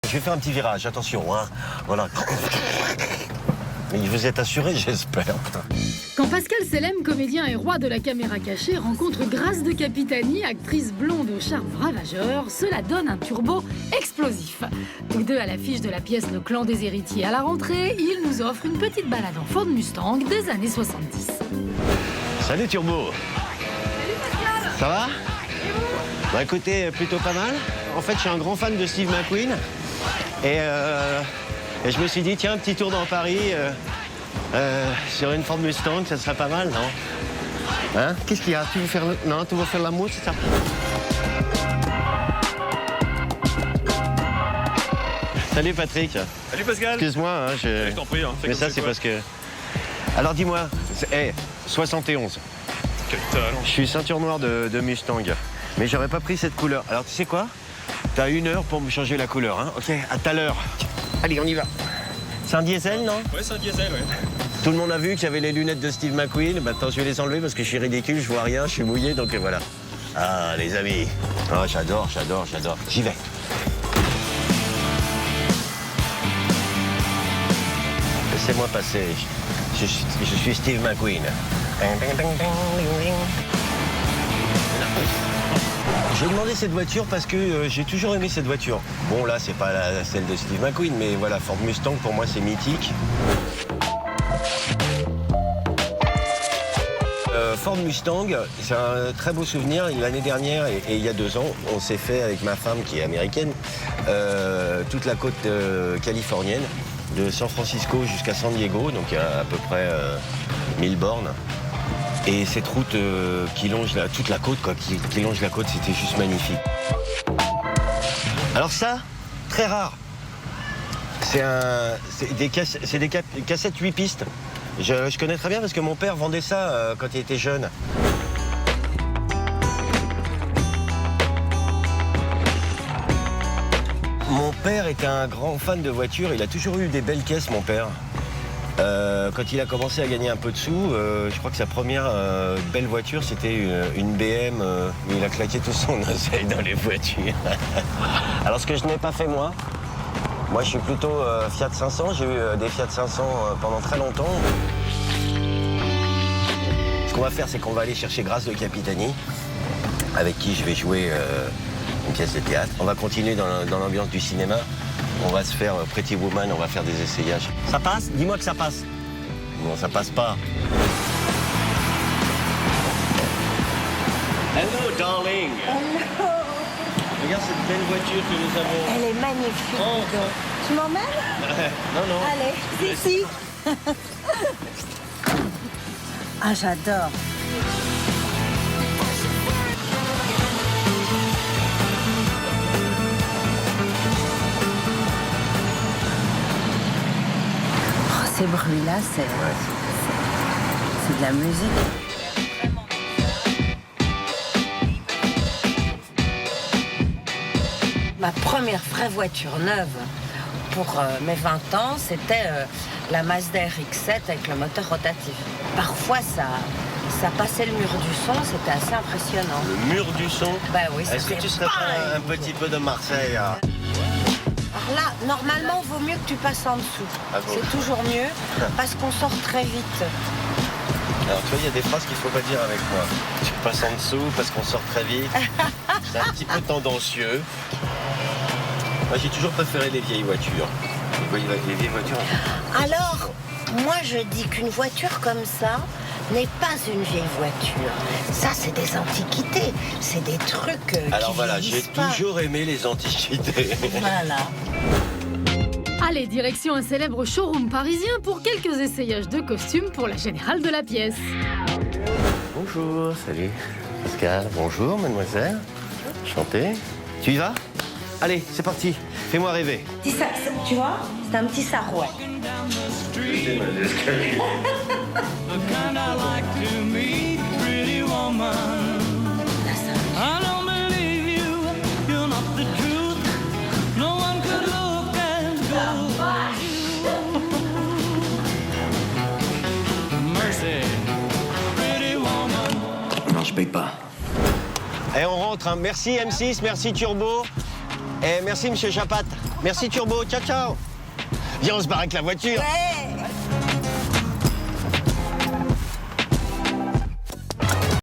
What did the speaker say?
Je vais faire un petit virage, attention, hein. Voilà. Mais vous êtes assuré, j'espère. Quand Pascal Selem, comédien et roi de la caméra cachée, rencontre Grâce de Capitani, actrice blonde au charme ravageur, cela donne un turbo explosif. Tous deux à l'affiche de la pièce Le Clan des Héritiers à la rentrée, ils nous offrent une petite balade en Ford Mustang des années 70. Salut Turbo. Salut Pascal. Ça va? Bah écoutez, plutôt pas mal. En fait, je suis un grand fan de Steve McQueen. Et je me suis dit, tiens, un petit tour dans Paris sur une Ford Mustang, ça serait pas mal, non? Hein? Qu'est-ce qu'il y a? Tu veux faire l'amour, c'est ça? Salut Patrick. Salut Pascal. Excuse-moi, hein, Je t'en prie. Hein, mais ça, c'est parce que... Alors dis-moi, 71. Quel talent. Je suis ceinture noire de Mustang, mais j'aurais pas pris cette couleur. Alors tu sais quoi? T'as 1 heure pour me changer la couleur, hein? Ok, à tout à l'heure. Allez, on y va. C'est un diesel, non? Ouais, c'est un diesel, ouais. Tout le monde a vu que j'avais les lunettes de Steve McQueen. Maintenant, je vais les enlever parce que je suis ridicule, je vois rien, je suis mouillé, donc voilà. Ah, les amis. Oh, j'adore. J'y vais. Laissez-moi passer. Je suis Steve McQueen. J'ai demandé cette voiture parce que j'ai toujours aimé cette voiture. Bon, là, c'est pas celle de Steve McQueen, mais voilà, Ford Mustang, pour moi, c'est mythique. Ford Mustang, c'est un très beau souvenir. L'année dernière et il y a 2 ans, on s'est fait avec ma femme, qui est américaine, toute la côte californienne, de San Francisco jusqu'à San Diego, donc à peu près 1000 bornes. Et cette route qui longe toute la côte, quoi, qui longe la côte, c'était juste magnifique. Alors ça, très rare. C'est des cassettes 8 pistes. Je connais très bien parce que mon père vendait ça quand il était jeune. Mon père était un grand fan de voitures. Il a toujours eu des belles caisses, mon père. Quand il a commencé à gagner un peu de sous, je crois que sa première belle voiture, c'était une BM. Il a claqué tout son oseille dans les voitures. Alors, ce que je n'ai pas fait, moi, je suis plutôt Fiat 500. J'ai eu des Fiat 500 pendant très longtemps. Ce qu'on va faire, c'est qu'on va aller chercher Grâce de Capitani, avec qui je vais jouer une pièce de théâtre. On va continuer dans l'ambiance du cinéma. On va se faire Pretty Woman, on va faire des essayages. Ça passe? Dis-moi que ça passe. Non, ça passe pas. Hello, darling. Hello. Regarde cette belle voiture que nous avons. Elle est magnifique. Oh. Tu m'emmènes? Non. Allez, si. Ah, j'adore. Oh, ces bruits-là, c'est de la musique. Ma première vraie voiture neuve pour mes 20 ans, c'était la Mazda RX-7 avec le moteur rotatif. Parfois, ça passait le mur du son, c'était assez impressionnant. Le mur du son? Bah oui, Est-ce que tu serais pas un petit peu de Marseille? Alors là, normalement, il vaut mieux que tu passes en dessous. Ah bon? C'est toujours mieux, parce qu'on sort très vite. Alors tu vois, il y a des phrases qu'il ne faut pas dire avec moi. Tu passes en dessous parce qu'on sort très vite. C'est un petit peu tendancieux. Moi, j'ai toujours préféré les vieilles voitures. Les vieilles voitures. Alors, moi, je dis qu'une voiture comme ça n'est pas une vieille voiture. Ça, c'est des antiquités. C'est des trucs Alors qui voilà, j'ai vieillissent pas. toujours aimé les antiquités. Voilà. Allez, direction un célèbre showroom parisien pour quelques essayages de costumes pour la générale de la pièce. Bonjour, salut. Pascal, bonjour, mademoiselle. Enchanté. Tu y vas? Allez, c'est parti. Fais-moi rêver. Tu vois, c'est un petit sarouet. Non, je paye pas. Et on rentre, hein. Merci M6, merci Turbo. Eh, merci, monsieur Chapat. Merci, Turbo. Ciao, ciao. Viens, on se barre avec la voiture. Ouais.